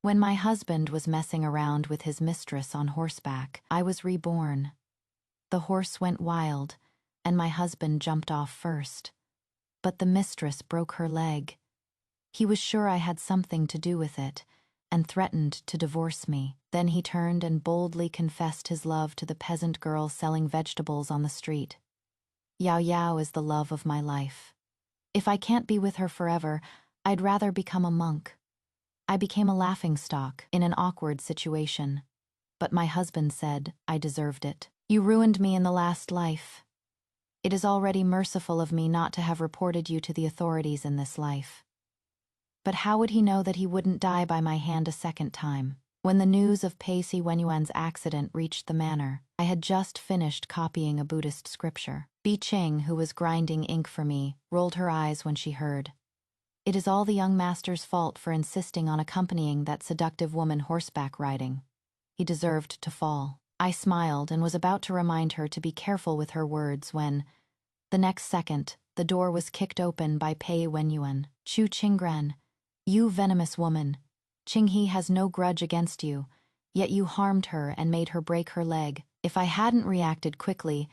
When my husband was messing around with his mistress on horseback, I was reborn. The horse went wild, and my husband jumped off first. But the mistress broke her leg. He was sure I had something to do with it, and threatened to divorce me. Then he turned and boldly confessed his love to the peasant girl selling vegetables on the street. Yao Yao is the love of my life. If I can't be with her forever, I'd rather become a monk. I became a laughingstock in an awkward situation. But my husband said I deserved it. You ruined me in the last life. It is already merciful of me not to have reported you to the authorities in this life. But how would he know that he wouldn't die by my hand a second time? When the news of Pei Si Wenyuan's accident reached the manor, I had just finished copying a Buddhist scripture. Bi Ching, who was grinding ink for me, rolled her eyes when she heard. It is all the young master's fault for insisting on accompanying that seductive woman horseback riding. He deserved to fall. I smiled and was about to remind her to be careful with her words when, the next second, the door was kicked open by Pei Wenyuan. Chu Qinggren, you venomous woman. Qinghe has no grudge against you, yet you harmed her and made her break her leg. If I hadn't reacted quickly,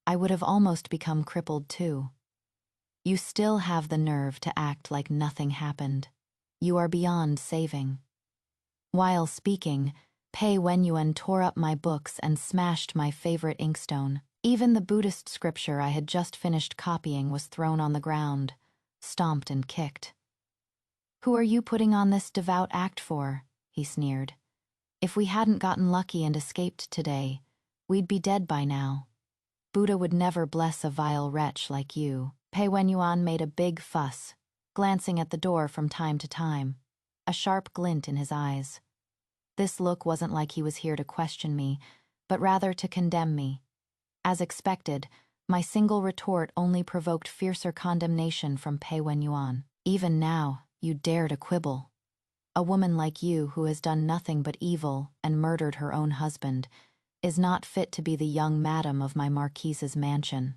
I would have almost become crippled too. You still have the nerve to act like nothing happened. You are beyond saving. While speaking, Pei Wenyuan tore up my books and smashed my favorite inkstone. Even the Buddhist scripture I had just finished copying was thrown on the ground, stomped and kicked. Who are you putting on this devout act for? He sneered. If we hadn't gotten lucky and escaped today, we'd be dead by now. Buddha would never bless a vile wretch like you. Pei Wenyuan made a big fuss, glancing at the door from time to time, a sharp glint in his eyes. This look wasn't like he was here to question me, but rather to condemn me. As expected, my single retort only provoked fiercer condemnation from Pei Wenyuan. Even now, you dare to quibble. A woman like you who has done nothing but evil and murdered her own husband is not fit to be the young madam of my marquise's mansion.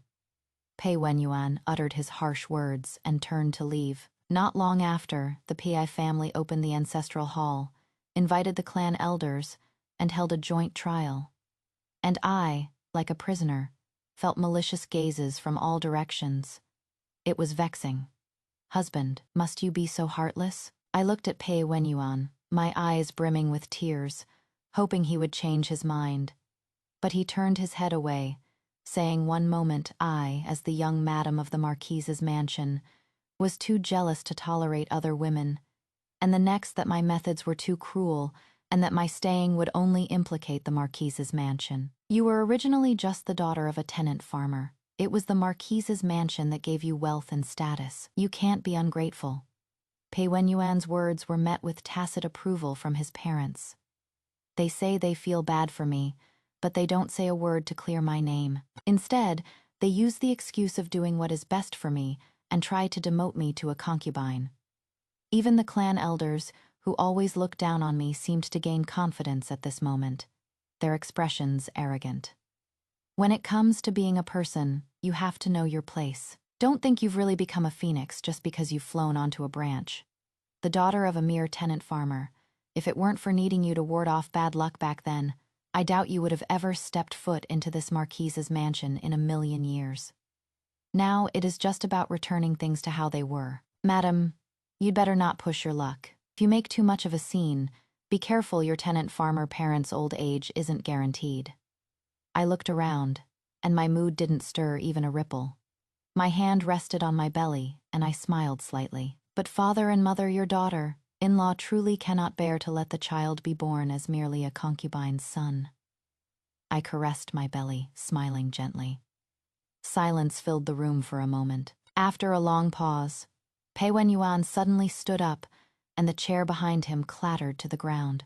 Pei Wenyuan uttered his harsh words and turned to leave. Not long after, the Pi family opened the ancestral hall, invited the clan elders, and held a joint trial. And I, like a prisoner, felt malicious gazes from all directions. It was vexing. Husband, must you be so heartless? I looked at Pei Wenyuan, my eyes brimming with tears, hoping he would change his mind. But he turned his head away, saying one moment I, as the young madam of the marquise's mansion, was too jealous to tolerate other women, and the next that my methods were too cruel and that my staying would only implicate the marquise's mansion. You were originally just the daughter of a tenant farmer. It was the marquise's mansion that gave you wealth and status. You can't be ungrateful. Pei Wenyuan's words were met with tacit approval from his parents. They say they feel bad for me, but they don't say a word to clear my name. Instead, they use the excuse of doing what is best for me and try to demote me to a concubine. Even the clan elders, who always looked down on me, seemed to gain confidence at this moment, their expressions arrogant. When it comes to being a person, you have to know your place. Don't think you've really become a phoenix just because you've flown onto a branch. The daughter of a mere tenant farmer, if it weren't for needing you to ward off bad luck back then, I doubt you would have ever stepped foot into this marquise's mansion in a million years. Now it is just about returning things to how they were. Madam, you'd better not push your luck. If you make too much of a scene, be careful your tenant farmer parents' old age isn't guaranteed. I looked around, and my mood didn't stir even a ripple. My hand rested on my belly, and I smiled slightly. But father and mother, your daughter, in-law truly cannot bear to let the child be born as merely a concubine's son. I caressed my belly, smiling gently. Silence filled the room for a moment. After a long pause, Pei Wenyuan suddenly stood up, and the chair behind him clattered to the ground.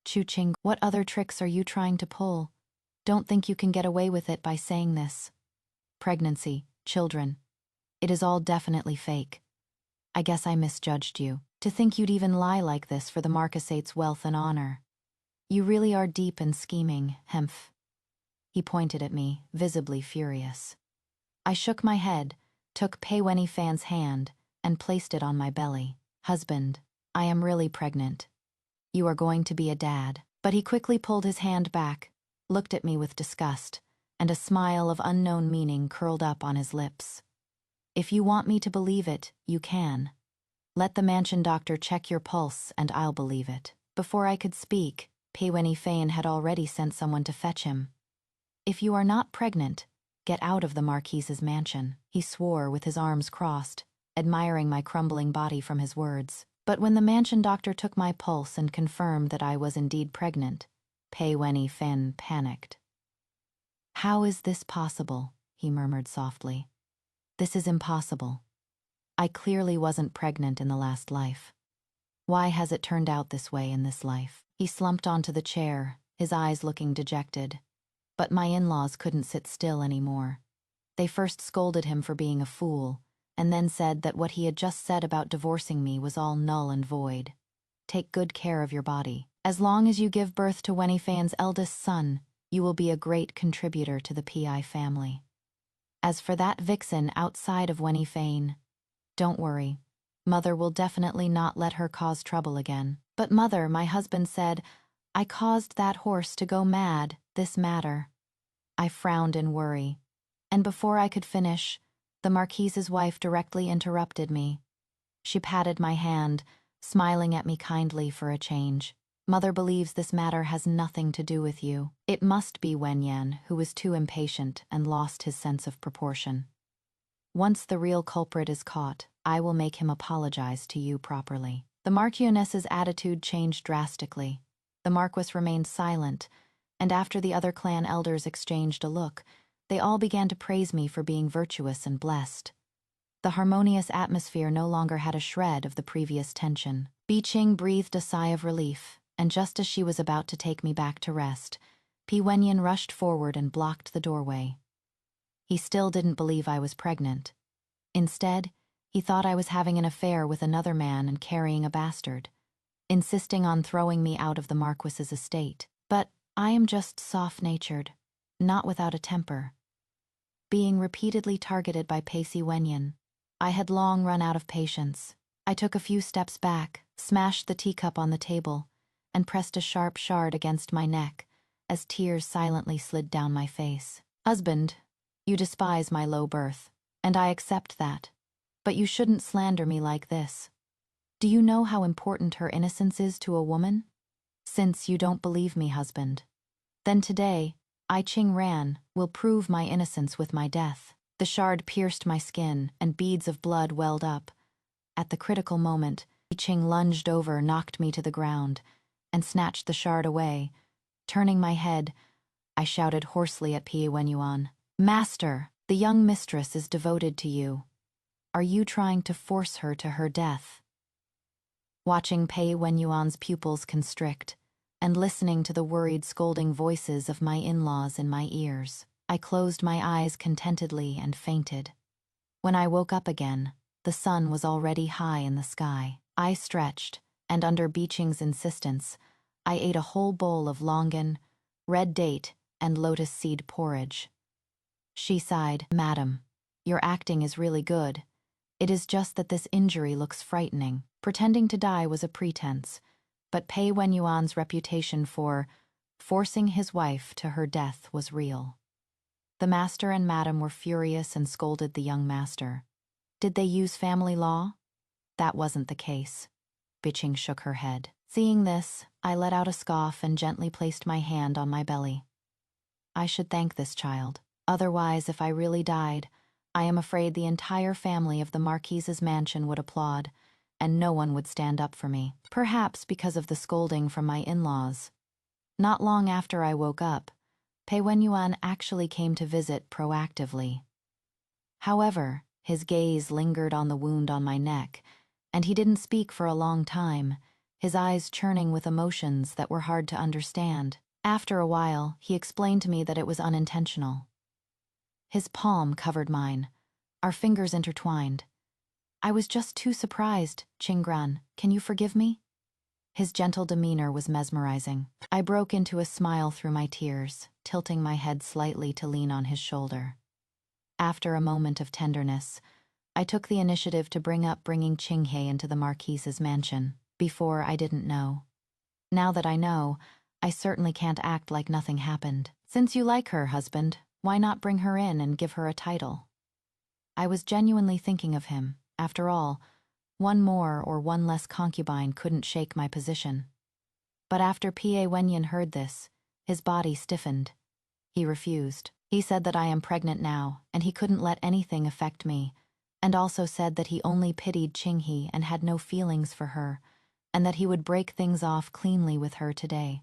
Chu Qing, what other tricks are you trying to pull? Don't think you can get away with it by saying this. Pregnancy, children. It is all definitely fake. I guess I misjudged you. To think you'd even lie like this for the marquisate's wealth and honor. You really are deep and scheming, hemph. He pointed at me, visibly furious. I shook my head, took Pei Wenyuan's hand, and placed it on my belly. Husband, I am really pregnant. You are going to be a dad. But he quickly pulled his hand back, looked at me with disgust, and a smile of unknown meaning curled up on his lips. If you want me to believe it, you can. Let the mansion doctor check your pulse and I'll believe it. Before I could speak, Peiweni Fane had already sent someone to fetch him. If you are not pregnant, get out of the Marquise's mansion, he swore with his arms crossed, admiring my crumbling body from his words. But when the mansion doctor took my pulse and confirmed that I was indeed pregnant, Peiweni Fane panicked. How is this possible? He murmured softly. This is impossible. I clearly wasn't pregnant in the last life. Why has it turned out this way in this life? He slumped onto the chair, his eyes looking dejected. But my in-laws couldn't sit still anymore. They first scolded him for being a fool, and then said that what he had just said about divorcing me was all null and void. Take good care of your body. As long as you give birth to Weni Fane's eldest son, you will be a great contributor to the PI family. As for that vixen outside of Weni Fane, don't worry. Mother will definitely not let her cause trouble again. But Mother, my husband said, I caused that horse to go mad, this matter. I frowned in worry, and before I could finish, the Marquise's wife directly interrupted me. She patted my hand, smiling at me kindly for a change. Mother believes this matter has nothing to do with you. It must be Wen Yan, who was too impatient and lost his sense of proportion. Once the real culprit is caught, I will make him apologize to you properly. The Marchioness's attitude changed drastically. The Marquis remained silent, and after the other clan elders exchanged a look, they all began to praise me for being virtuous and blessed. The harmonious atmosphere no longer had a shred of the previous tension. Bi Ching breathed a sigh of relief, and just as she was about to take me back to rest, Pi Wenyan rushed forward and blocked the doorway. He still didn't believe I was pregnant. Instead, he thought I was having an affair with another man and carrying a bastard, insisting on throwing me out of the Marquis's estate. But I am just soft-natured, not without a temper. Being repeatedly targeted by Pacey Wenyan, I had long run out of patience. I took a few steps back, smashed the teacup on the table, and pressed a sharp shard against my neck as tears silently slid down my face. Husband, you despise my low birth, and I accept that. But you shouldn't slander me like this. Do you know how important her innocence is to a woman? Since you don't believe me, husband, then today, I Ching Ran will prove my innocence with my death. The shard pierced my skin, and beads of blood welled up. At the critical moment, I Ching lunged over, knocked me to the ground, and snatched the shard away. Turning my head, I shouted hoarsely at Pei Wenyuan, Master, the young mistress is devoted to you. Are you trying to force her to her death? Watching Pei Wenyuan's pupils constrict, and listening to the worried scolding voices of my in-laws in my ears, I closed my eyes contentedly and fainted. When I woke up again, the sun was already high in the sky. I stretched, and under Beeching's insistence, I ate a whole bowl of longan, red date, and lotus seed porridge. She sighed, Madam, your acting is really good. It is just that this injury looks frightening. Pretending to die was a pretense, but Pei Wenyuan's reputation for forcing his wife to her death was real. The master and madam were furious and scolded the young master. Did they use family law? That wasn't the case. Biching shook her head. Seeing this, I let out a scoff and gently placed my hand on my belly. I should thank this child. Otherwise, if I really died, I am afraid the entire family of the Marquise's mansion would applaud, and no one would stand up for me. Perhaps because of the scolding from my in-laws. Not long after I woke up, Pei Wenyuan actually came to visit proactively. However, his gaze lingered on the wound on my neck, and he didn't speak for a long time, his eyes churning with emotions that were hard to understand. After a while, he explained to me that it was unintentional. His palm covered mine, our fingers intertwined. I was just too surprised, Qinggran. Can you forgive me? His gentle demeanor was mesmerizing. I broke into a smile through my tears, tilting my head slightly to lean on his shoulder. After a moment of tenderness, I took the initiative to bring up bringing Qinghe into the Marquise's mansion. Before, I didn't know. Now that I know, I certainly can't act like nothing happened. Since you like her, husband, why not bring her in and give her a title? I was genuinely thinking of him. After all, one more or one less concubine couldn't shake my position. But after P.A. Wenyan heard this, his body stiffened. He refused. He said that I am pregnant now, and he couldn't let anything affect me, and also said that he only pitied Ching-He and had no feelings for her, and that he would break things off cleanly with her today.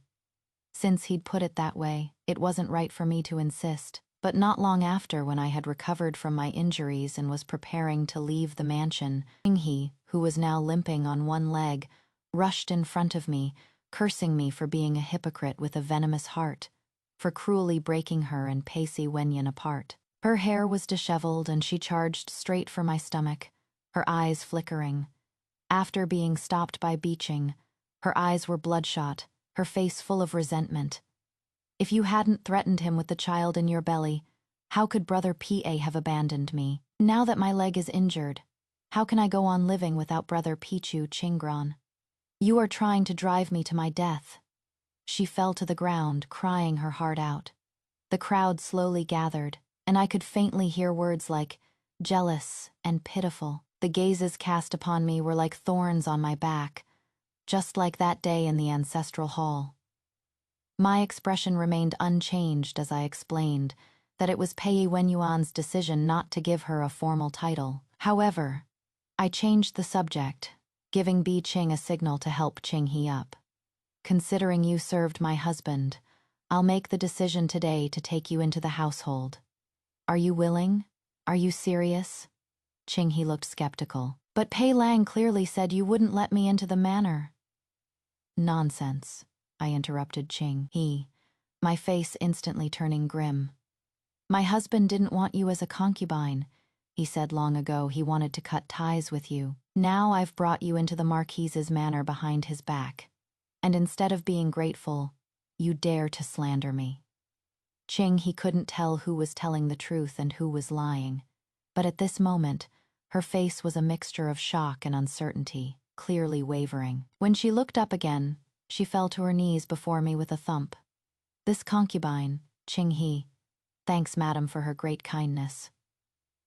Since he'd put it that way, it wasn't right for me to insist. But not long after, when I had recovered from my injuries and was preparing to leave the mansion, Ching-He, who was now limping on one leg, rushed in front of me, cursing me for being a hypocrite with a venomous heart, for cruelly breaking her and Pacey Wenyan apart. Her hair was disheveled and she charged straight for my stomach, her eyes flickering. After being stopped by Beeching, her eyes were bloodshot, her face full of resentment. If you hadn't threatened him with the child in your belly, how could Brother P.A. have abandoned me? Now that my leg is injured, how can I go on living without Brother Pichu Chingran? You are trying to drive me to my death. She fell to the ground, crying her heart out. The crowd slowly gathered, and I could faintly hear words like jealous and pitiful. The gazes cast upon me were like thorns on my back, just like that day in the ancestral hall. My expression remained unchanged as I explained that it was Pei Wenyuan's decision not to give her a formal title. However, I changed the subject, giving Bi Ching a signal to help Ching-He up. Considering you served my husband, I'll make the decision today to take you into the household. Are you willing? Are you serious? Ching-He looked skeptical. But Pei Lang clearly said you wouldn't let me into the manor. Nonsense, I interrupted Ching-He, my face instantly turning grim. My husband didn't want you as a concubine. He said long ago he wanted to cut ties with you. Now I've brought you into the Marquise's manor behind his back. And instead of being grateful, you dare to slander me. Ching-He couldn't tell who was telling the truth and who was lying. But at this moment, her face was a mixture of shock and uncertainty, clearly wavering. When she looked up again, she fell to her knees before me with a thump. This concubine, Ching-He, thanks madam for her great kindness.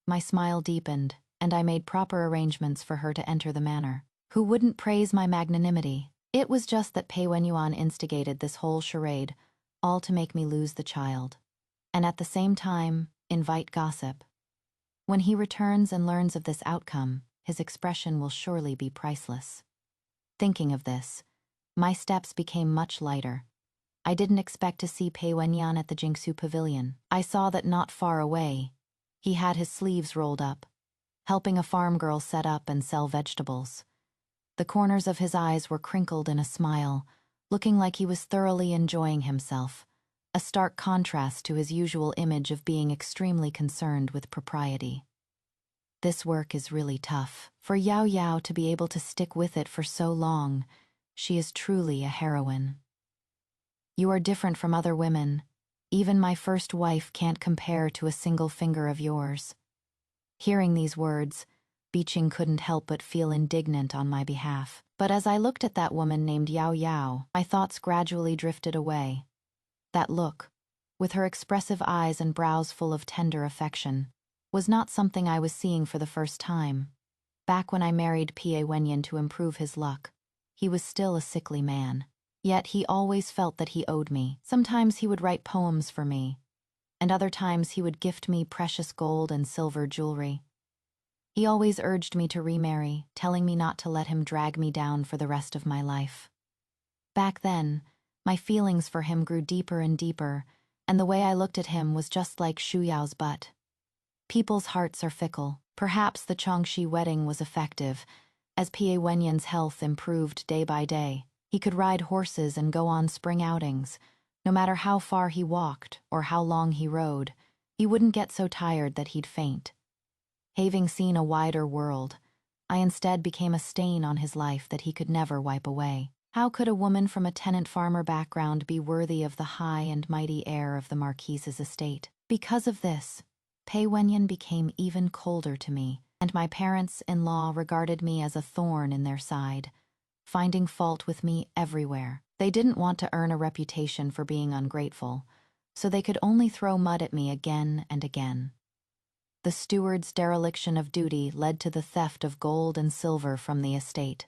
My smile deepened, and I made proper arrangements for her to enter the manor. Who wouldn't praise my magnanimity? It was just that Pei Wenyuan instigated this whole charade, all to make me lose the child, and at the same time, invite gossip. When he returns and learns of this outcome, his expression will surely be priceless. Thinking of this, my steps became much lighter. I didn't expect to see Pei Wenyan at the Jingsu Pavilion. I saw that not far away, he had his sleeves rolled up, helping a farm girl set up and sell vegetables. The corners of his eyes were crinkled in a smile, looking like he was thoroughly enjoying himself, a stark contrast to his usual image of being extremely concerned with propriety. This work is really tough. For Yao Yao to be able to stick with it for so long, she is truly a heroine. You are different from other women. Even my first wife can't compare to a single finger of yours. Hearing these words, Beeching couldn't help but feel indignant on my behalf. But as I looked at that woman named Yao Yao, my thoughts gradually drifted away. That look, with her expressive eyes and brows full of tender affection, was not something I was seeing for the first time. Back when I married P.A. Wenyan to improve his luck, he was still a sickly man. Yet he always felt that he owed me. Sometimes he would write poems for me, and other times he would gift me precious gold and silver jewelry. He always urged me to remarry, telling me not to let him drag me down for the rest of my life. Back then, my feelings for him grew deeper and deeper, and the way I looked at him was just like Shu Yao's butt. People's hearts are fickle. Perhaps the Chongshi wedding was effective, as P.A. Wenyan's health improved day by day. He could ride horses and go on spring outings. No matter how far he walked or how long he rode, he wouldn't get so tired that he'd faint. Having seen a wider world, I instead became a stain on his life that he could never wipe away. How could a woman from a tenant farmer background be worthy of the high and mighty heir of the Marquise's estate? Because of this, Pei Wenyan became even colder to me, and my parents-in-law regarded me as a thorn in their side, finding fault with me everywhere. They didn't want to earn a reputation for being ungrateful, so they could only throw mud at me again and again. The steward's dereliction of duty led to the theft of gold and silver from the estate.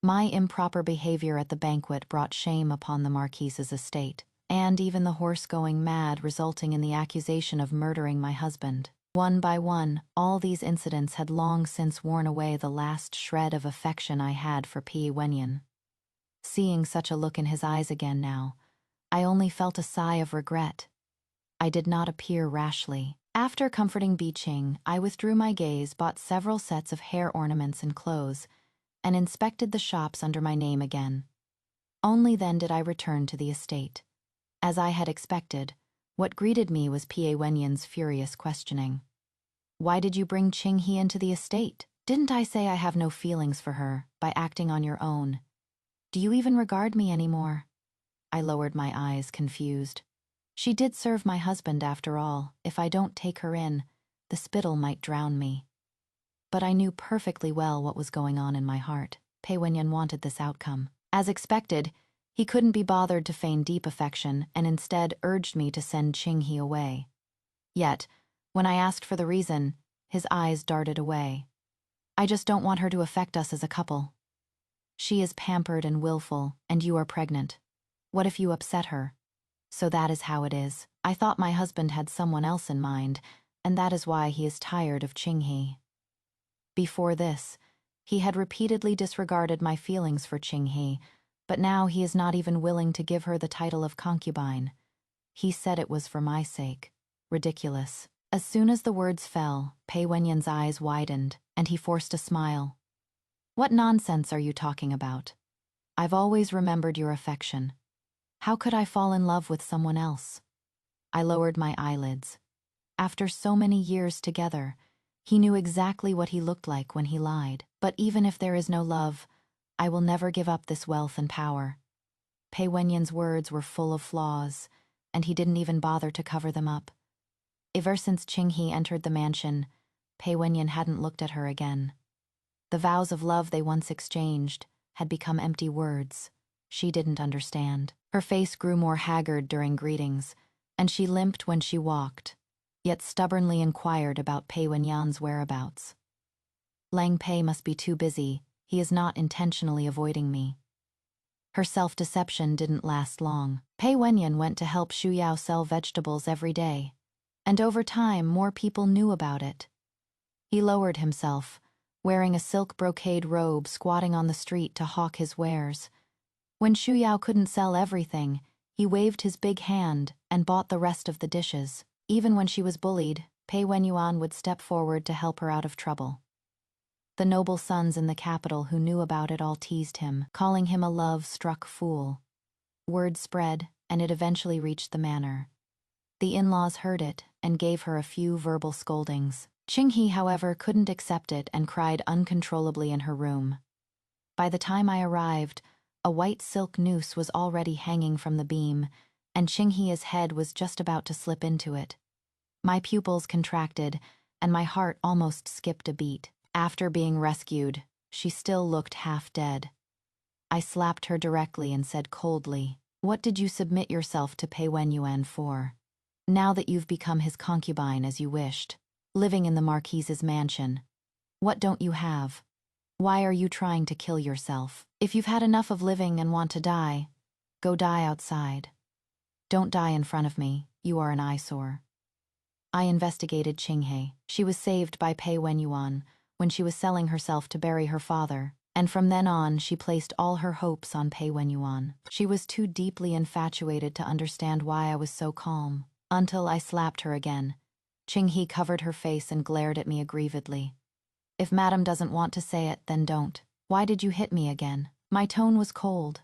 My improper behavior at the banquet brought shame upon the Marquise's estate, and even the horse going mad, resulting in the accusation of murdering my husband. One by one, all these incidents had long since worn away the last shred of affection I had for Pi Wenyan. Seeing such a look in his eyes again now, I only felt a sigh of regret. I did not appear rashly. After comforting Bi Ching, I withdrew my gaze, bought several sets of hair ornaments and clothes, and inspected the shops under my name again. Only then did I return to the estate. As I had expected, what greeted me was Pi Wenyan's furious questioning. "Why did you bring Ching He into the estate? Didn't I say I have no feelings for her, by acting on your own? Do you even regard me anymore?" I lowered my eyes, confused. She did serve my husband after all. If I don't take her in, the spittle might drown me. But I knew perfectly well what was going on in my heart. Pi Wenyan wanted this outcome. As expected, he couldn't be bothered to feign deep affection and instead urged me to send Ching He away. Yet, when I asked for the reason, his eyes darted away. "I just don't want her to affect us as a couple. She is pampered and willful, and you are pregnant. What if you upset her? So that is how it is. I thought my husband had someone else in mind, and that is why he is tired of Ching He." Before this, he had repeatedly disregarded my feelings for Ching He, but now he is not even willing to give her the title of concubine. He said it was for my sake. Ridiculous. As soon as the words fell, Pi Wenyan's eyes widened, and he forced a smile. "What nonsense are you talking about? I've always remembered your affection. How could I fall in love with someone else?" I lowered my eyelids. After so many years together, he knew exactly what he looked like when he lied. But even if there is no love, I will never give up this wealth and power. Pi Wenyan's words were full of flaws, and he didn't even bother to cover them up. Ever since Ching He entered the mansion, Pi Wenyan hadn't looked at her again. The vows of love they once exchanged had become empty words. She didn't understand. Her face grew more haggard during greetings, and she limped when she walked, yet stubbornly inquired about Pi Wenyan's whereabouts. "Lang Pei must be too busy. He is not intentionally avoiding me." Her self-deception didn't last long. Pi Wenyan went to help Xu Yao sell vegetables every day, and over time more people knew about it. He lowered himself, wearing a silk brocade robe, squatting on the street to hawk his wares. When Xu Yao couldn't sell everything, he waved his big hand and bought the rest of the dishes. Even when she was bullied, Pi Wenyuan would step forward to help her out of trouble. The noble sons in the capital who knew about it all teased him, calling him a love-struck fool. Word spread, and it eventually reached the manor. The in-laws heard it and gave her a few verbal scoldings. Ching He, however, couldn't accept it and cried uncontrollably in her room. By the time I arrived, a white silk noose was already hanging from the beam, and Ching He's head was just about to slip into it. My pupils contracted, and my heart almost skipped a beat. After being rescued, she still looked half dead. I slapped her directly and said coldly, "What did you submit yourself to Pi Wenyuan for? Now that you've become his concubine as you wished, living in the Marquise's mansion, what don't you have? Why are you trying to kill yourself? If you've had enough of living and want to die, go die outside. Don't die in front of me, you are an eyesore." I investigated Ching He. She was saved by Pi Wenyuan when she was selling herself to bury her father, and from then on she placed all her hopes on Pi Wenyuan. She was too deeply infatuated to understand why I was so calm, until I slapped her again. Ching He covered her face and glared at me aggrievedly. "If Madam doesn't want to say it, then don't. Why did you hit me again?" My tone was cold.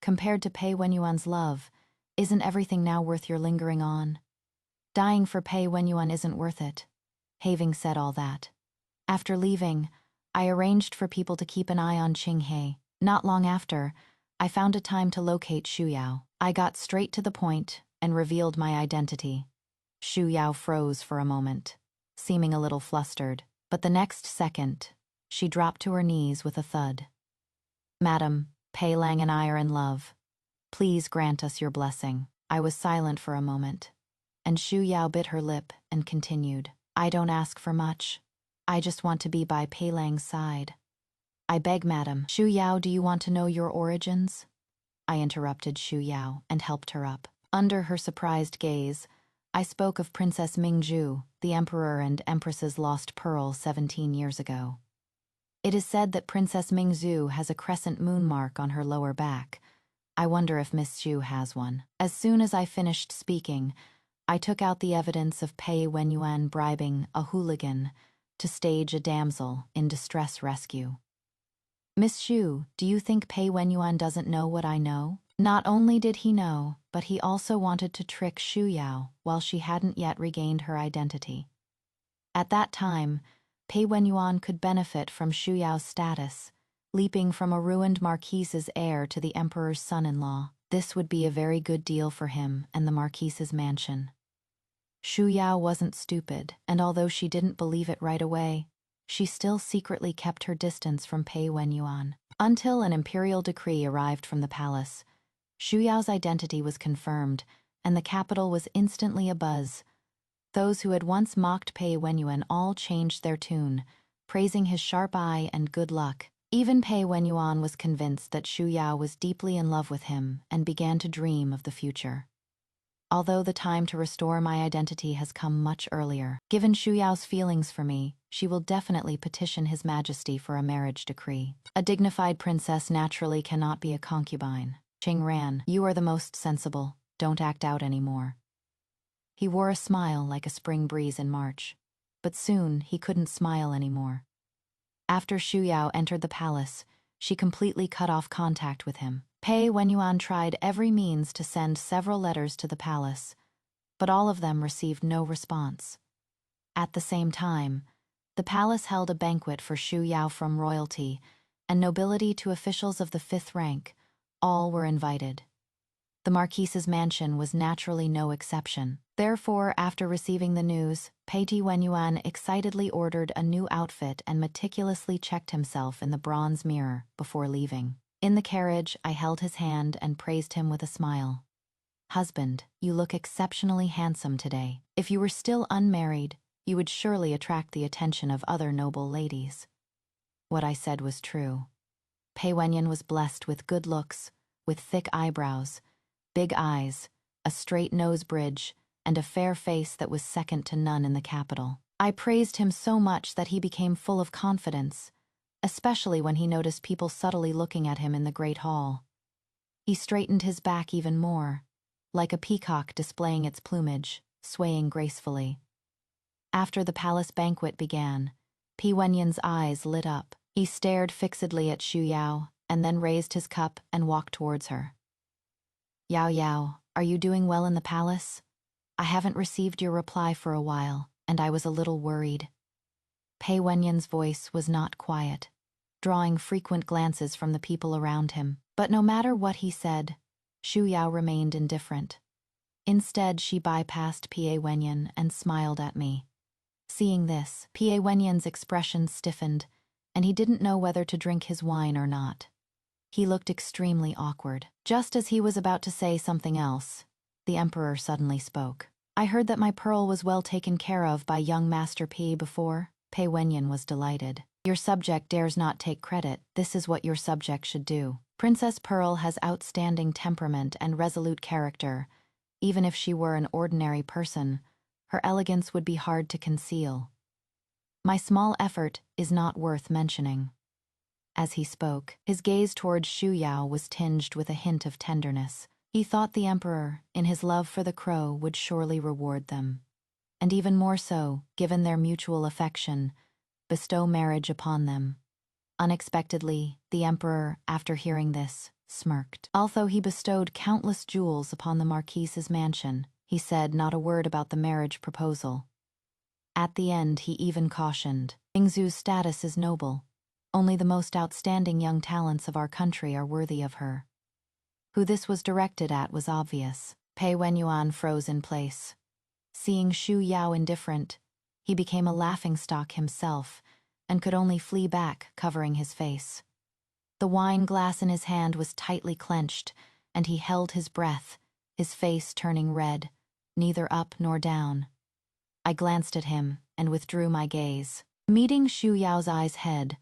Compared to Pi Wenyuan's love, isn't everything now worth your lingering on? Dying for Pi Wenyuan isn't worth it. Having said all that, after leaving, I arranged for people to keep an eye on Ching He. Not long after, I found a time to locate Xu Yao. I got straight to the point and revealed my identity. Xu Yao froze for a moment, seeming a little flustered, but the next second, she dropped to her knees with a thud. "Madam, Pei Lang and I are in love. Please grant us your blessing." I was silent for a moment, and Xu Yao bit her lip and continued. "I don't ask for much. I just want to be by Pei Lang's side." "I beg, madam." "Xu Yao, do you want to know your origins?" I interrupted Xu Yao and helped her up. Under her surprised gaze, I spoke of Princess Mingzhu, the emperor and empress's lost pearl 17 years ago. It is said that Princess Mingzhu has a crescent moon mark on her lower back. I wonder if Miss Xu has one. As soon as I finished speaking, I took out the evidence of Pei Wenyuan bribing a hooligan to stage a damsel in distress rescue. "Miss Xu, do you think Pei Wenyuan doesn't know what I know?" Not only did he know, but he also wanted to trick Xu Yao while she hadn't yet regained her identity. At that time, Pei Wenyuan could benefit from Xu Yao's status, leaping from a ruined marquise's heir to the emperor's son-in-law. This would be a very good deal for him and the marquise's mansion. Xu Yao wasn't stupid, and although she didn't believe it right away, she still secretly kept her distance from Pei Wenyuan. Until an imperial decree arrived from the palace, Xu Yao's identity was confirmed, and the capital was instantly abuzz. Those who had once mocked Pei Wenyuan all changed their tune, praising his sharp eye and good luck. Even Pei Wenyuan was convinced that Xu Yao was deeply in love with him and began to dream of the future. Although the time to restore my identity has come much earlier, given Xu Yao's feelings for me, she will definitely petition His Majesty for a marriage decree. A dignified princess naturally cannot be a concubine. Qing ran, "You are the most sensible. Don't act out anymore." He wore a smile like a spring breeze in March, but soon he couldn't smile anymore. After Xu Yao entered the palace, she completely cut off contact with him. Pei Wenyuan tried every means to send several letters to the palace, but all of them received no response. At the same time, the palace held a banquet for Xu Yao from royalty and nobility to officials of the 5th rank. All were invited. The marquise's mansion was naturally no exception. Therefore, after receiving the news, Pei Wenyuan excitedly ordered a new outfit and meticulously checked himself in the bronze mirror before leaving. In the carriage, I held his hand and praised him with a smile. "Husband, you look exceptionally handsome today. If you were still unmarried, you would surely attract the attention of other noble ladies." What I said was true. Pei Wenyuan was blessed with good looks, with thick eyebrows, big eyes, a straight nose bridge, and a fair face that was second to none in the capital. I praised him so much that he became full of confidence, especially when he noticed people subtly looking at him in the great hall. He straightened his back even more, like a peacock displaying its plumage, swaying gracefully. After the palace banquet began, Pei Wenyuan's eyes lit up. He stared fixedly at Xu Yao and then raised his cup and walked towards her. "Yao Yao, are you doing well in the palace? I haven't received your reply for a while, and I was a little worried." Pei Wenyuan's voice was not quiet, drawing frequent glances from the people around him. But no matter what he said, Xu Yao remained indifferent. Instead, she bypassed Pei Wenyuan and smiled at me. Seeing this, Pei Wenyuan's expression stiffened, and he didn't know whether to drink his wine or not. He looked extremely awkward. Just as he was about to say something else, the emperor suddenly spoke. "I heard that my pearl was well taken care of by young Master Pei before." Pei Wenyuan was delighted. "Your subject dares not take credit. This is what your subject should do. Princess Pearl has outstanding temperament and resolute character. Even if she were an ordinary person, her elegance would be hard to conceal. My small effort is not worth mentioning." As he spoke, his gaze towards Xu Yao was tinged with a hint of tenderness. He thought the emperor, in his love for the crow, would surely reward them, and even more so, given their mutual affection, bestow marriage upon them. Unexpectedly, the emperor, after hearing this, smirked. Although he bestowed countless jewels upon the marquise's mansion, he said not a word about the marriage proposal. At the end, he even cautioned, "Mingzhu's status is noble. Only the most outstanding young talents of our country are worthy of her." Who this was directed at was obvious. Pei Wenyuan froze in place. Seeing Xu Yao indifferent, he became a laughingstock himself and could only flee back, covering his face. The wine glass in his hand was tightly clenched, and he held his breath, his face turning red, neither up nor down. I glanced at him and withdrew my gaze. Meeting Shu Yao's eyes head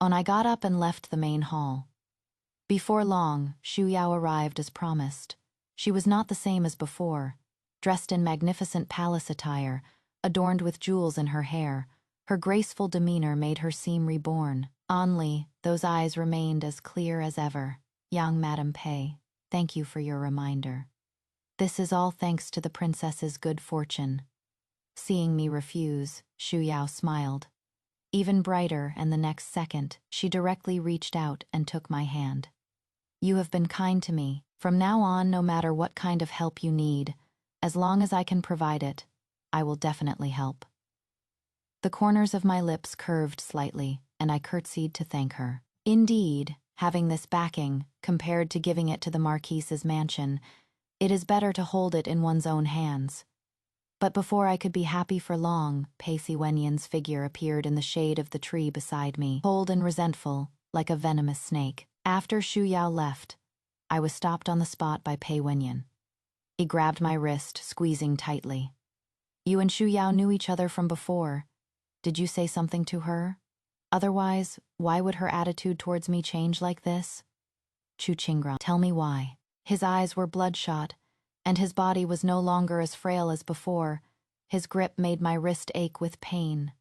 on, I got up and left the main hall. Before long, Shu Yao arrived as promised. She was not the same as before, dressed in magnificent palace attire, adorned with jewels in her hair. Her graceful demeanor made her seem reborn. Only, those eyes remained as clear as ever. Young Madam Pei, thank you for your reminder. This is all thanks to the princess's good fortune. Seeing me refuse, Shu Yao smiled. Even brighter, and the next second, she directly reached out and took my hand. You have been kind to me. From now on, no matter what kind of help you need, as long as I can provide it, I will definitely help. The corners of my lips curved slightly, and I curtsied to thank her. Indeed, having this backing, compared to giving it to the Marquise's mansion, it is better to hold it in one's own hands. But before I could be happy for long, Pacey Wenyan's figure appeared in the shade of the tree beside me, cold and resentful, like a venomous snake. After Shu Yao left, I was stopped on the spot by Pei Wenyan. He grabbed my wrist, squeezing tightly. You and Shu Yao knew each other from before. Did you say something to her? Otherwise, why would her attitude towards me change like this? Chu Qingran, tell me why. His eyes were bloodshot, and his body was no longer as frail as before. His grip made my wrist ache with pain.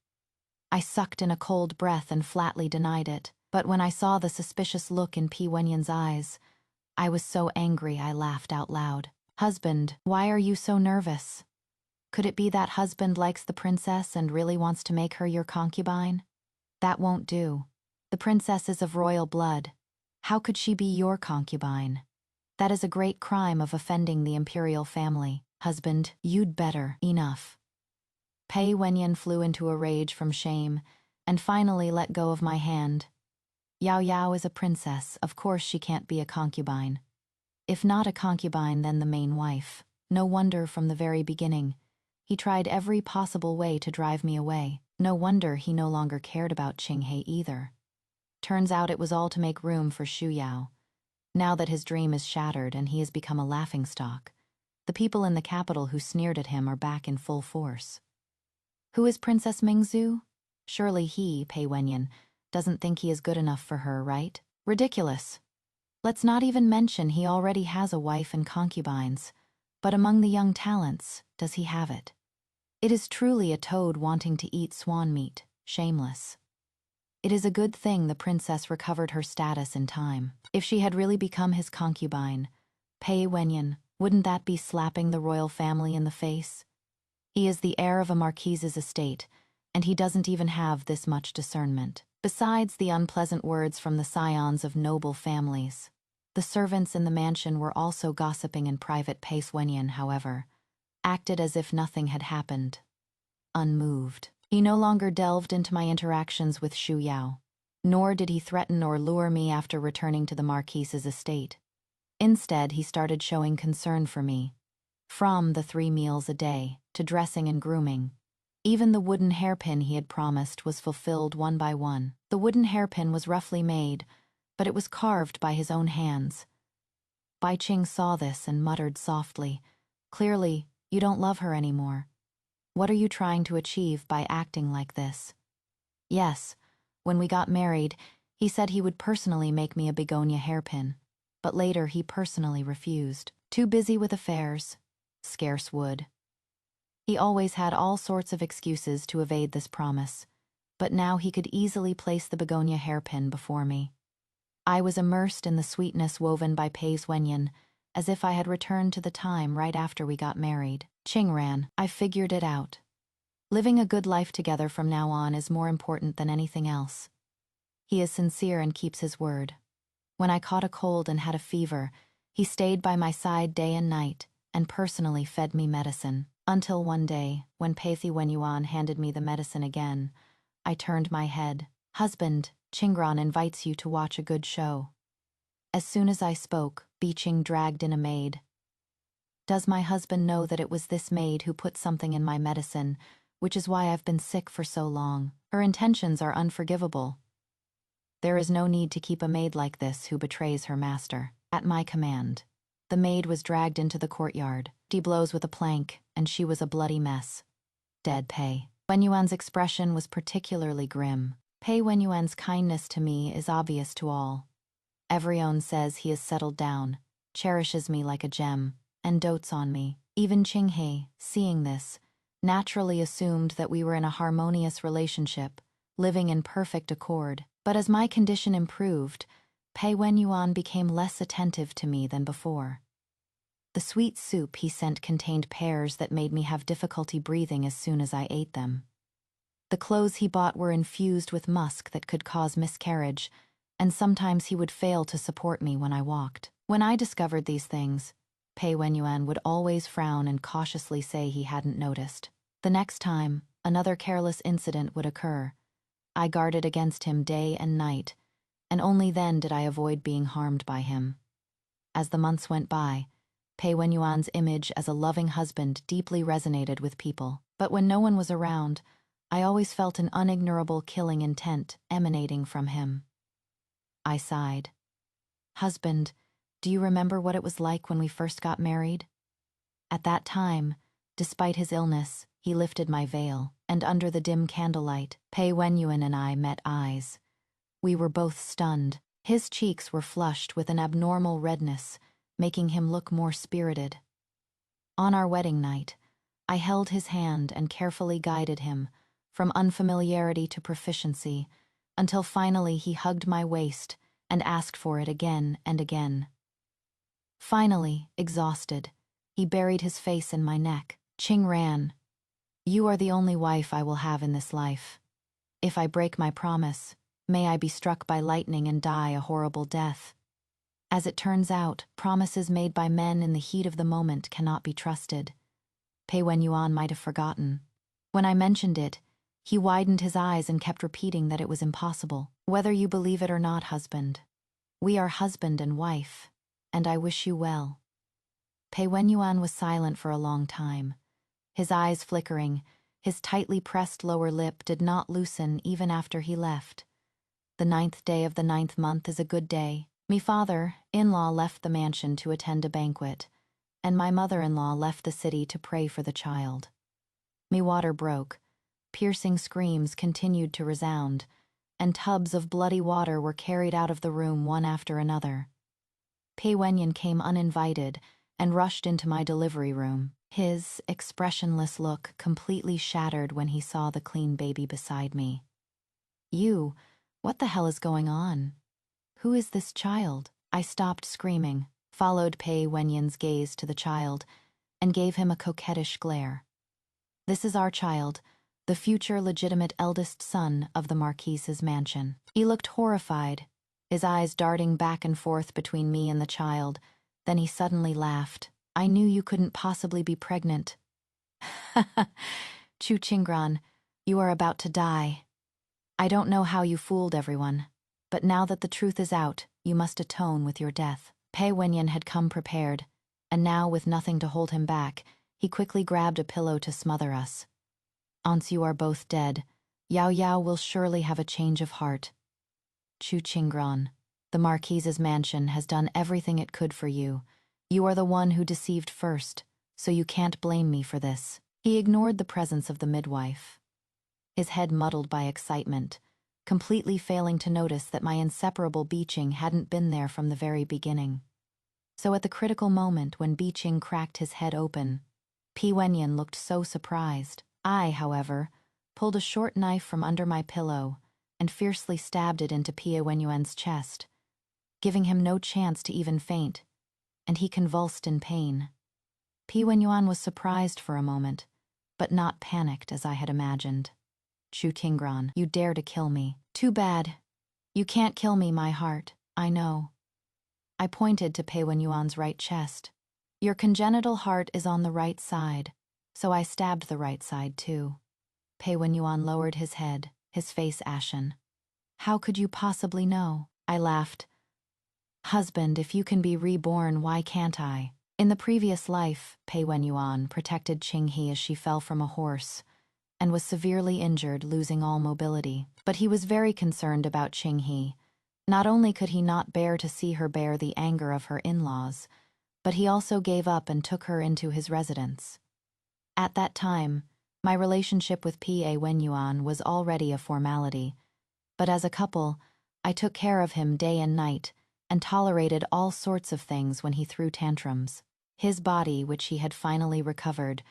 I sucked in a cold breath and flatly denied it, but when I saw the suspicious look in Pei Wenyan's eyes, I was so angry I laughed out loud. Husband, why are you so nervous? Could it be that husband likes the princess and really wants to make her your concubine? That won't do. The princess is of royal blood. How could she be your concubine? That is a great crime of offending the imperial family. Husband, you'd better. Enough. Pei Wenyan flew into a rage from shame, and finally let go of my hand. Yao Yao is a princess, of course she can't be a concubine. If not a concubine, then the main wife. No wonder from the very beginning. He tried every possible way to drive me away. No wonder he no longer cared about Qinghe either. Turns out it was all to make room for Shu Yao. Now that his dream is shattered and he has become a laughingstock, the people in the capital who sneered at him are back in full force. Who is Princess Mingzhu? Surely he, Pei Wenyan, doesn't think he is good enough for her, right? Ridiculous. Let's not even mention he already has a wife and concubines. But among the young talents, does he have it? It is truly a toad wanting to eat swan meat, shameless. It is a good thing the princess recovered her status in time. If she had really become his concubine, Pei Wenyan, wouldn't that be slapping the royal family in the face? He is the heir of a marquise's estate, and he doesn't even have this much discernment. Besides the unpleasant words from the scions of noble families, the servants in the mansion were also gossiping in private. Pei Wenyan, however, acted as if nothing had happened. Unmoved. He no longer delved into my interactions with Shu Yao, nor did he threaten or lure me after returning to the Marquise's estate. Instead, he started showing concern for me. From the 3 meals a day, to dressing and grooming. Even the wooden hairpin he had promised was fulfilled one by one. The wooden hairpin was roughly made, but it was carved by his own hands. Bai Qing saw this and muttered softly, "Clearly, you don't love her anymore. What are you trying to achieve by acting like this?" Yes, when we got married, he said he would personally make me a begonia hairpin, but later he personally refused. Too busy with affairs. Scarce wood. He always had all sorts of excuses to evade this promise, but now he could easily place the begonia hairpin before me. I was immersed in the sweetness woven by Pei Wenyan, as if I had returned to the time right after we got married. Qingran, I figured it out. Living a good life together from now on is more important than anything else. He is sincere and keeps his word. When I caught a cold and had a fever, he stayed by my side day and night and personally fed me medicine. Until one day, when Pei Wenyuan handed me the medicine again, I turned my head. Husband, Qingran invites you to watch a good show. As soon as I spoke, Biqing dragged in a maid. Does my husband know that it was this maid who put something in my medicine, which is why I've been sick for so long? Her intentions are unforgivable. There is no need to keep a maid like this who betrays her master. At my command, the maid was dragged into the courtyard. She blows with a plank, and she was a bloody mess. Dead Pei Wenyuan's expression was particularly grim. Pei Wenyuan's kindness to me is obvious to all. Everyone says he has settled down, cherishes me like a gem, and dotes on me. Even Qinghe, seeing this, naturally assumed that we were in a harmonious relationship, living in perfect accord. But as my condition improved, Pei Wenyuan became less attentive to me than before. The sweet soup he sent contained pears that made me have difficulty breathing as soon as I ate them. The clothes he bought were infused with musk that could cause miscarriage, and sometimes he would fail to support me when I walked. When I discovered these things, Pei Wenyuan would always frown and cautiously say he hadn't noticed. The next time another careless incident would occur, I guarded against him day and night, and only then did I avoid being harmed by him. As the months went by, Pei Wenyuan's image as a loving husband deeply resonated with people. But when no one was around, I always felt an unignorable killing intent emanating from him. I sighed. Husband, do you remember what it was like when we first got married? At that time, despite his illness, he lifted my veil, and under the dim candlelight, Pei Wenyuan and I met eyes. We were both stunned. His cheeks were flushed with an abnormal redness, making him look more spirited. On our wedding night, I held his hand and carefully guided him, from unfamiliarity to proficiency, until finally he hugged my waist and asked for it again and again. Finally, exhausted, he buried his face in my neck. Qing ran. You are the only wife I will have in this life. If I break my promise, may I be struck by lightning and die a horrible death. As it turns out, promises made by men in the heat of the moment cannot be trusted. Pei Wenyuan might have forgotten. When I mentioned it, he widened his eyes and kept repeating that it was impossible. Whether you believe it or not, husband, we are husband and wife, and I wish you well. Pei Wenyuan was silent for a long time, his eyes flickering. His tightly pressed lower lip did not loosen even after he left. The 9th day of the 9th month is a good day. Me father-in-law left the mansion to attend a banquet, and my mother-in-law left the city to pray for the child. Me water broke. Piercing screams continued to resound, and tubs of bloody water were carried out of the room one after another. Pei Wenyuan came uninvited and rushed into my delivery room, his expressionless look completely shattered when he saw the clean baby beside me. What the hell is going on? Who is this child? I stopped screaming, followed Pei Wenyuan's gaze to the child, and gave him a coquettish glare. This is our child, the future legitimate eldest son of the Marquise's mansion. He looked horrified, his eyes darting back and forth between me and the child. Then he suddenly laughed. I knew you couldn't possibly be pregnant. Chu Qingran, you are about to die. I don't know how you fooled everyone, but now that the truth is out, you must atone with your death. Pei Wenyuan had come prepared, and now with nothing to hold him back, he quickly grabbed a pillow to smother us. Once you are both dead, Yao Yao will surely have a change of heart. Chu Qingran, the Marquise's mansion has done everything it could for you. You are the one who deceived first, so you can't blame me for this. He ignored the presence of the midwife, his head muddled by excitement, completely failing to notice that my inseparable Biqing hadn't been there from the very beginning. So at the critical moment when Biqing cracked his head open, Pei Wenyuan looked so surprised. I, however, pulled a short knife from under my pillow and fiercely stabbed it into Pei Wenyuan's chest, giving him no chance to even faint, and he convulsed in pain. Pei Wenyuan was surprised for a moment, but not panicked as I had imagined. Chu Qingran, you dare to kill me. Too bad. You can't kill me, my heart, I know. I pointed to Pei Wenyuan's right chest. Your congenital heart is on the right side, so I stabbed the right side too. Pei Wenyuan lowered his head, his face ashen. How could you possibly know? I laughed. Husband, if you can be reborn, why can't I? In the previous life, Pei Wenyuan protected Qinghe as she fell from a horse, and was severely injured, losing all mobility. But he was very concerned about Qinghe. Not only could he not bear to see her bear the anger of her in-laws, but he also gave up and took her into his residence. At that time, my relationship with Pa Wenyuan was already a formality, but as a couple, I took care of him day and night and tolerated all sorts of things when he threw tantrums. His body, which he had finally recovered,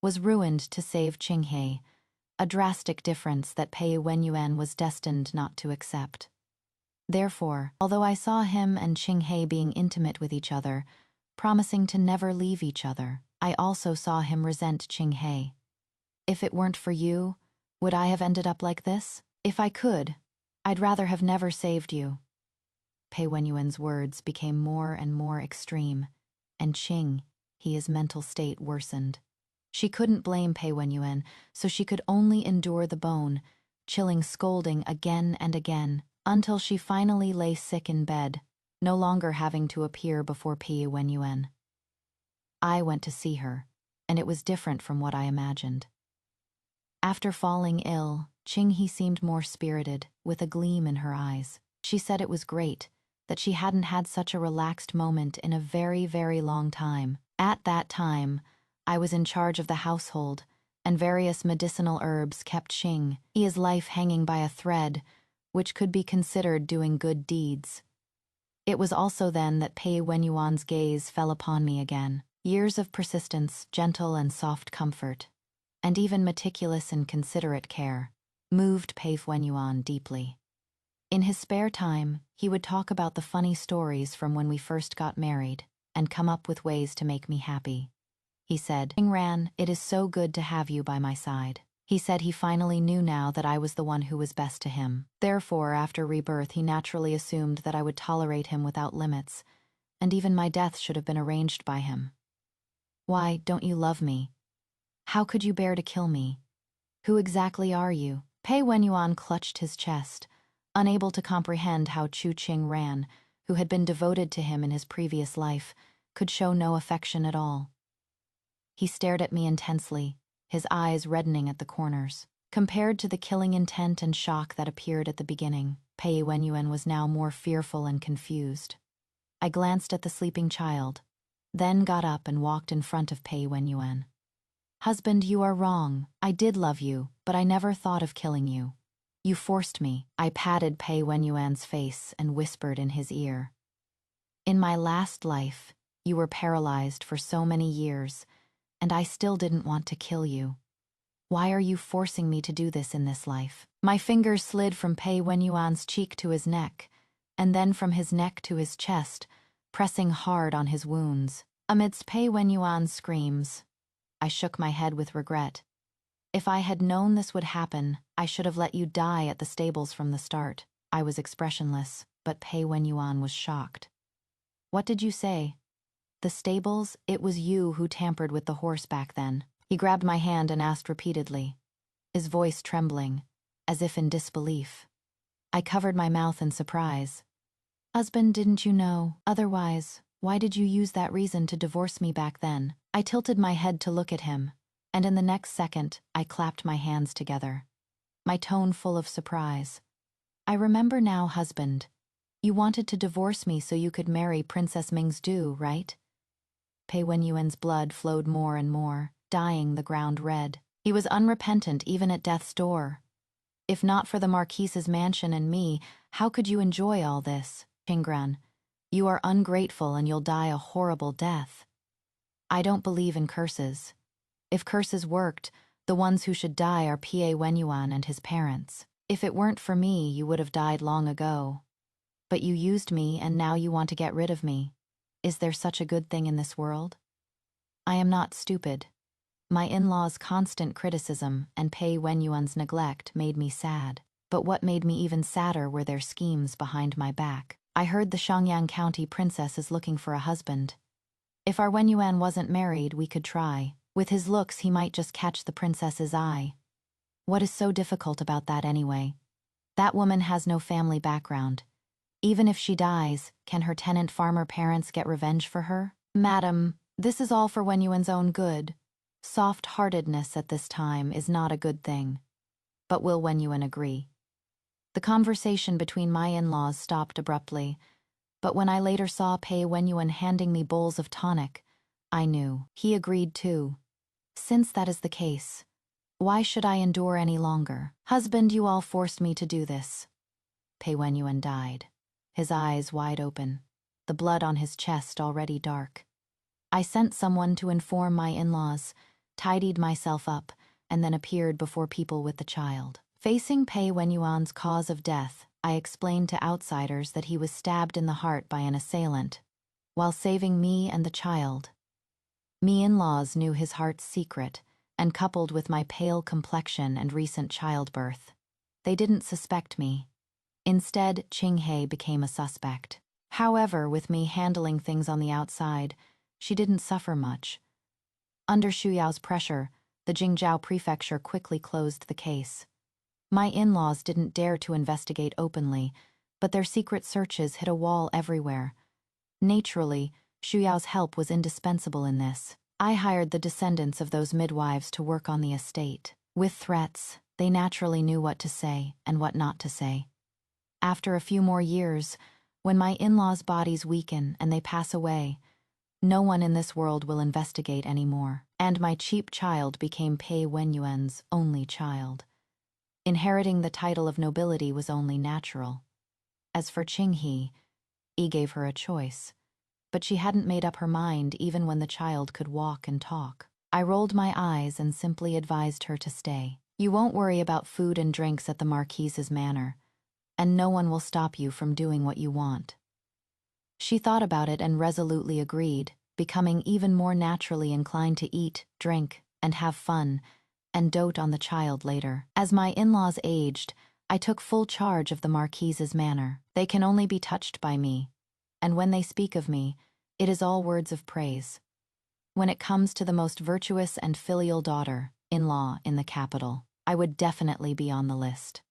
was ruined to save Qinghe, a drastic difference that Pei Wenyuan was destined not to accept. Therefore, although I saw him and Qinghe being intimate with each other, promising to never leave each other, I also saw him resent Qinghe. If it weren't for you, would I have ended up like this? If I could, I'd rather have never saved you. Pei Wenyuan's words became more and more extreme, and his mental state worsened. She couldn't blame Pei Wenyuan, so she could only endure the bone, chilling scolding again and again, until she finally lay sick in bed, no longer having to appear before Pei Wenyuan. I went to see her, and it was different from what I imagined. After falling ill, Qinghe seemed more spirited, with a gleam in her eyes. She said it was great, that she hadn't had such a relaxed moment in a very, very long time. At that time, I was in charge of the household, and various medicinal herbs kept Qinghe's life hanging by a thread, which could be considered doing good deeds. It was also then that Pei Wenyuan's gaze fell upon me again. Years of persistence, gentle and soft comfort, and even meticulous and considerate care, moved Pei Wenyuan deeply. In his spare time, he would talk about the funny stories from when we first got married, and come up with ways to make me happy. He said, "Ran, it is so good to have you by my side." He said he finally knew now that I was the one who was best to him. Therefore, after rebirth, he naturally assumed that I would tolerate him without limits, and even my death should have been arranged by him. Why, don't you love me? How could you bear to kill me? Who exactly are you? Pei Wenyuan clutched his chest, unable to comprehend how Chu Qingran, who had been devoted to him in his previous life, could show no affection at all. He stared at me intensely, his eyes reddening at the corners. Compared to the killing intent and shock that appeared at the beginning, Pei Wenyuan was now more fearful and confused. I glanced at the sleeping child, then got up and walked in front of Pei Wenyuan. "Husband, you are wrong. I did love you, but I never thought of killing you. You forced me." I patted Pei Wenyuan's face and whispered in his ear. "In my last life, you were paralyzed for so many years, and I still didn't want to kill you. Why are you forcing me to do this in this life?" My fingers slid from Pei Wenyuan's cheek to his neck, and then from his neck to his chest, pressing hard on his wounds. Amidst Pei Wenyuan's screams, I shook my head with regret. If I had known this would happen, I should have let you die at the stables from the start. I was expressionless, but Pei Wenyuan was shocked. "What did you say?" "The stables? It was you who tampered with the horse back then." He grabbed my hand and asked repeatedly, his voice trembling, as if in disbelief. I covered my mouth in surprise. "Husband, didn't you know? Otherwise, why did you use that reason to divorce me back then?" I tilted my head to look at him, and in the next second, I clapped my hands together, my tone full of surprise. "I remember now, husband. You wanted to divorce me so you could marry Princess Ming's-du, right?" Pei Wenyuan's blood flowed more and more, dyeing the ground red. He was unrepentant even at death's door. "If not for the Marquise's mansion and me, how could you enjoy all this? Qingran, you are ungrateful and you'll die a horrible death." I don't believe in curses. If curses worked, the ones who should die are Pei Wenyuan and his parents. If it weren't for me, you would have died long ago. But you used me and now you want to get rid of me. Is there such a good thing in this world? I am not stupid. My in-laws' constant criticism and Pei Wenyuan's neglect made me sad. But what made me even sadder were their schemes behind my back. I heard the Shangyang County princess is looking for a husband. If our Wenyuan wasn't married, we could try. With his looks, he might just catch the princess's eye. What is so difficult about that anyway? That woman has no family background. Even if she dies, can her tenant farmer parents get revenge for her? Madam, this is all for Wenyuan's own good. Soft-heartedness at this time is not a good thing. But will Wenyuan agree? The conversation between my in-laws stopped abruptly. But when I later saw Pei Wenyuan handing me bowls of tonic, I knew. He agreed too. Since that is the case, why should I endure any longer? Husband, you all forced me to do this. Pei Wenyuan died, his eyes wide open, the blood on his chest already dark. I sent someone to inform my in-laws, tidied myself up, and then appeared before people with the child. Facing Pei Wenyuan's cause of death, I explained to outsiders that he was stabbed in the heart by an assailant, while saving me and the child. Me in-laws knew his heart's secret, and coupled with my pale complexion and recent childbirth, they didn't suspect me. Instead, Qinghe became a suspect. However, with me handling things on the outside, she didn't suffer much. Under Xu Yao's pressure, the Jingzhou prefecture quickly closed the case. My in-laws didn't dare to investigate openly, but their secret searches hit a wall everywhere. Naturally, Xu Yao's help was indispensable in this. I hired the descendants of those midwives to work on the estate. With threats, they naturally knew what to say and what not to say. After a few more years, when my in-laws' bodies weaken and they pass away, no one in this world will investigate anymore, and my cheap child became Pei Wenyuan's only child. Inheriting the title of nobility was only natural. As for Qinghe, He gave her a choice, but she hadn't made up her mind even when the child could walk and talk. I rolled my eyes and simply advised her to stay. You won't worry about food and drinks at the Marquise's manor, and no one will stop you from doing what you want. She thought about it and resolutely agreed, becoming even more naturally inclined to eat, drink, and have fun, and dote on the child later. As my in-laws aged, I took full charge of the Marquise's manor. They can only be touched by me, and when they speak of me, it is all words of praise. When it comes to the most virtuous and filial daughter-in-law in the capital, I would definitely be on the list.